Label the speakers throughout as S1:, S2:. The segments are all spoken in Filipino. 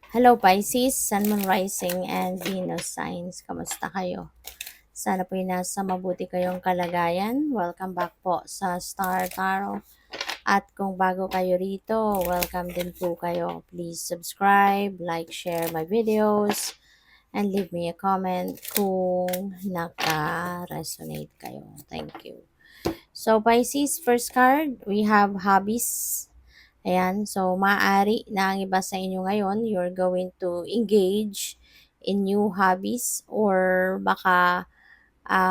S1: Hello Pisces, Sun, Moon, Rising, and Venus signs. Kamusta kayo? Sana po nasa mabuti kayong kalagayan. Welcome back po sa Star Tarot. At kung bago kayo rito, welcome din po kayo. Please subscribe, like, share my videos, and leave me a comment kung naka-resonate kayo. Thank you. So Pisces, first card, we have hobbies. Ayan, so maaari na ang iba sa inyo ngayon, you're going to engage in new hobbies or baka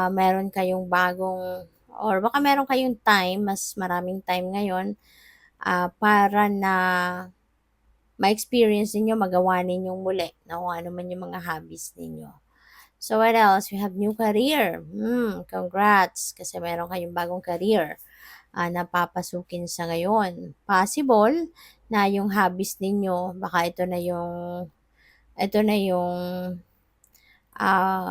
S1: meron kayong bagong or baka meron kayong time, mas maraming time ngayon para na ma-experience ninyo, magawa ninyong muli na kung ano man yung mga hobbies ninyo. So what else? We have new career. Congrats kasi meron kayong bagong career na papasukin sa ngayon. Possible na yung hobbies ninyo, baka ito na yung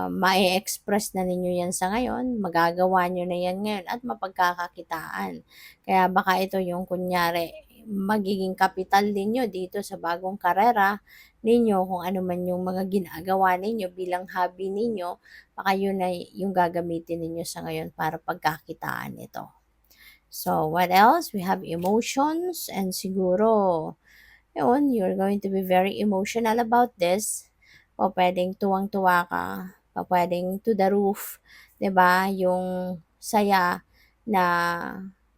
S1: ma-express na ninyo yan sa ngayon, magagawa nyo na yan ngayon at mapagkakakitaan. Kaya baka ito yung kunyari, magiging kapital ninyo dito sa bagong karera ninyo, kung ano man yung mga ginagawa ninyo bilang hobby ninyo, baka yun ay yung gagamitin ninyo sa ngayon para pagkakitaan ito. So, what else? We have emotions and siguro, yun, you're going to be very emotional about this. O pwedeng tuwang-tuwa ka, o pwedeng to the roof, 'di ba? Yung saya na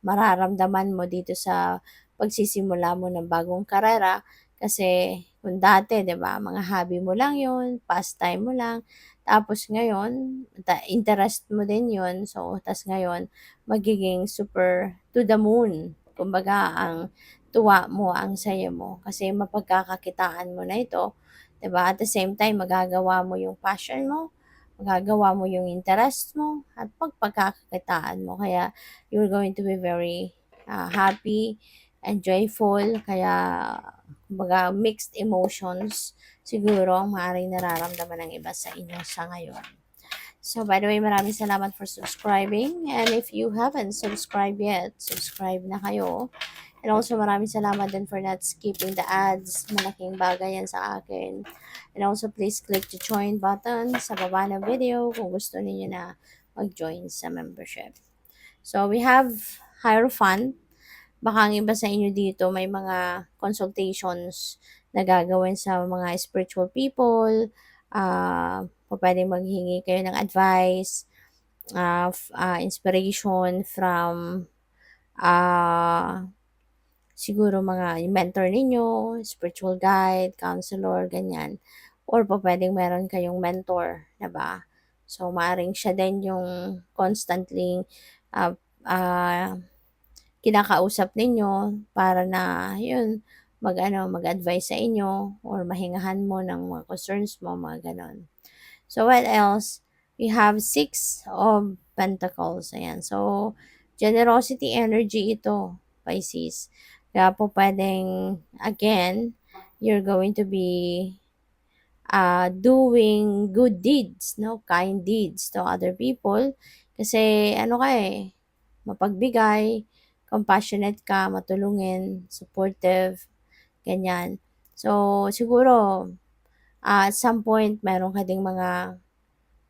S1: mararamdaman mo dito sa pagsisimula mo ng bagong karera kasi kung dati, 'di ba, mga hobby mo lang 'yun, pastime mo lang. Tapos ngayon, interest mo din 'yun. So, tas ngayon magiging super to the moon. Kumbaga, ang tuwa mo, ang saya mo kasi mapagkakakitaan mo na ito, 'di ba? At the same time, magagawa mo yung passion mo, magagawa mo yung interest mo, at pagkakakitaan mo. Kaya you're going to be very happy and joyful. Kaya, kumbaga, mixed emotions siguro ang maaaring nararamdaman ng iba sa inyo sa ngayon. So, by the way, maraming salamat for subscribing. And if you haven't subscribed yet, subscribe na kayo. And also, maraming salamat din for not skipping the ads. Malaking bagay yan sa akin. And also, please click the join button sa baba ng video kung gusto niyo na mag-join sa membership. So, we have Hierophant. Baka ang iba sa inyo dito may mga consultations na gagawin sa mga spiritual people. Pwedeng maghingi kayo ng advice, inspiration from siguro mga mentor ninyo, spiritual guide, counselor, ganyan. Or pwedeng meron kayong mentor, 'di ba? So, maaring siya din yung constantly uh, uh, kinakausap ninyo para na, yun, mag-advise sa inyo or mahingahan mo ng mga concerns mo, mga ganon. So, what else? We have Six of Pentacles. Ayan. So, generosity energy ito, Pisces. Kaya po pwedeng, again, you're going to be doing good deeds, no? Kind deeds to other people. Kasi, mapagbigay, compassionate ka, matulungin, supportive, ganyan. So, siguro, at some point, meron ka ding mga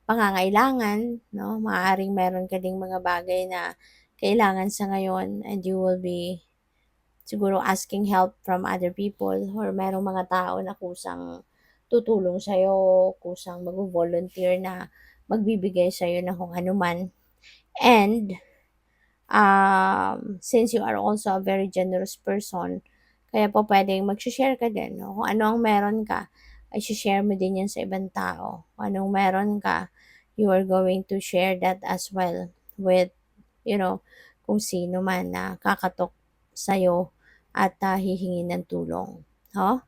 S1: pangangailangan, no? Maaaring meron ka ding mga bagay na kailangan sa ngayon and you will be siguro asking help from other people or merong mga tao na kusang tutulong sa'yo, kusang mag-volunteer na magbibigay sa'yo ng kung ano man. And, since you are also a very generous person, kaya po pwedeng mag-share ka din, no? Kung ano ang meron ka, ay share mo din yan sa ibang tao. Kung anong meron ka, you are going to share that as well with, kung sino man na kakatok sa'yo at hihingi ng tulong. No?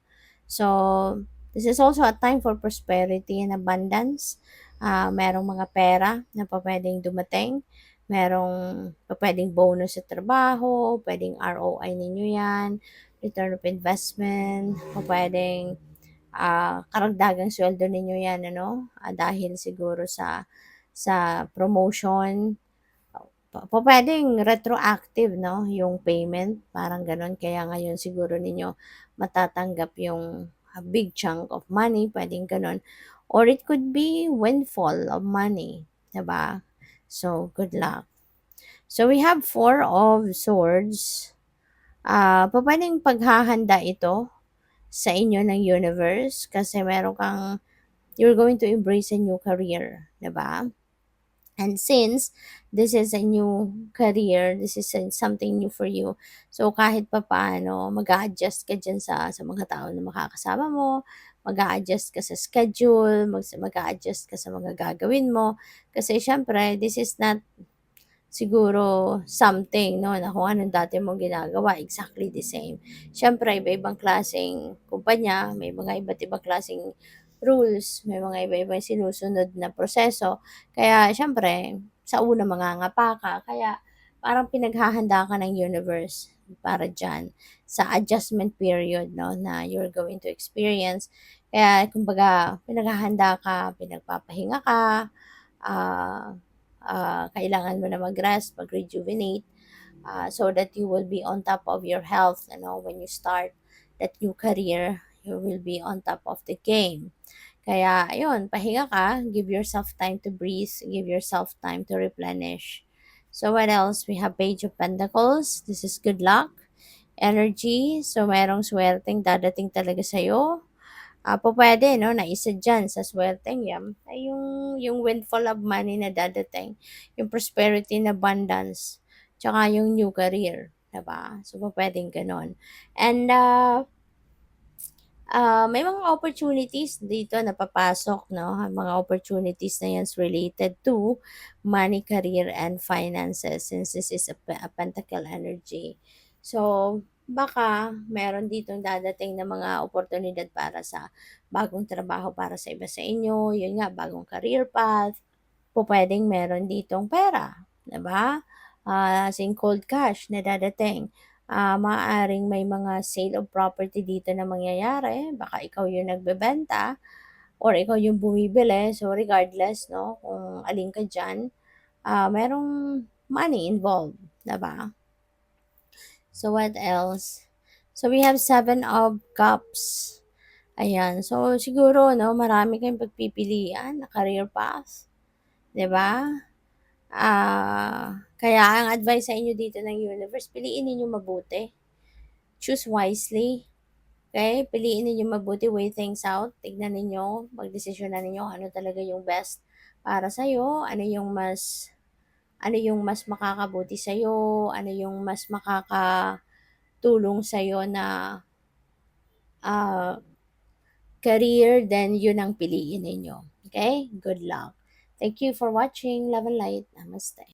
S1: So, this is also a time for prosperity and abundance. Merong mga pera na pwedeng dumating. Merong pwedeng bonus sa trabaho, pwedeng ROI ninyo yan, return of investment, o pwedeng karagdagang sweldo ninyo yan, dahil siguro sa promotion. Pwedeng retroactive, no, yung payment, parang ganun. Kaya ngayon siguro ninyo matatanggap yung a big chunk of money, pwedeng gano'n. Or it could be windfall of money, 'di ba? So, good luck. So, we have Four of Swords. Pupuwedeng paghahanda ito sa inyo ng universe kasi meron kang you're going to embrace a new career, 'di ba? And since this is a new career, this is something new for you. So kahit papaano, mag-a-adjust ka diyan sa mga tao na makakasama mo, mag-a-adjust ka sa schedule, mag-a-adjust ka sa mga gagawin mo. Kasi syempre, this is not siguro something 'no, na kung anong dati mong ginagawa, exactly the same. Siyempre iba-ibang klaseng kumpanya, may mga iba't ibang klaseng rules, may mga iba-ibang sinusunod na proseso. Kaya siyempre, sa una mangangapa ka, kaya parang pinaghahanda ka ng universe para diyan sa adjustment period 'no, na you're going to experience. Kaya kumbaga pinaghahanda ka, pinagpapahinga ka, ah kailangan mo na mag-rest, mag-rejuvenate, so that you will be on top of your health, when you start that new career, you will be on top of the game. Kaya, ayun, pahinga ka, give yourself time to breathe, give yourself time to replenish. So, what else? We have Page of Pentacles. This is good luck, energy. So, merong swerteng dadating talaga sa'yo. Pupuwede 'no, na isa diyan sa swerteng 'yan ay yung windfall of money na dadating, yung prosperity and abundance, tsaka yung new career, 'di ba? So, pupuwedeng gano'n. And, may mga opportunities dito na papasok 'no, ang mga opportunities na 'yan is related to money, career, and finances since this is a pentacle energy. So, baka meron ditong dadating na mga oportunidad para sa bagong trabaho para sa iba sa inyo, yun nga, bagong career path, pupuwedeng meron ditong pera, 'di ba? As in cold cash na dadating. Maaaring may mga sale of property dito na mangyayari, baka ikaw yung nagbebenta or ikaw yung bumibili. So, regardless 'no, kung alin ka diyan, merong money involved, 'di ba? So, what else? So, we have Seven of Cups. Ayan. So, siguro 'no, marami kayong pagpipilian na career path, 'di ba? Kaya ang advice sa inyo dito ng universe, piliin ninyo mabuti. Choose wisely. Okay? Piliin ninyo mabuti, weigh things out. Tignan ninyo, magdesisyonan ninyo kung ano talaga yung best para sa'yo, ano yung mas makakabuti sa'yo, ano yung mas makakatulong sa'yo na ah, career, then yun ang piliin ninyo. Okay? Good luck. Thank you for watching. Love and light. Namaste.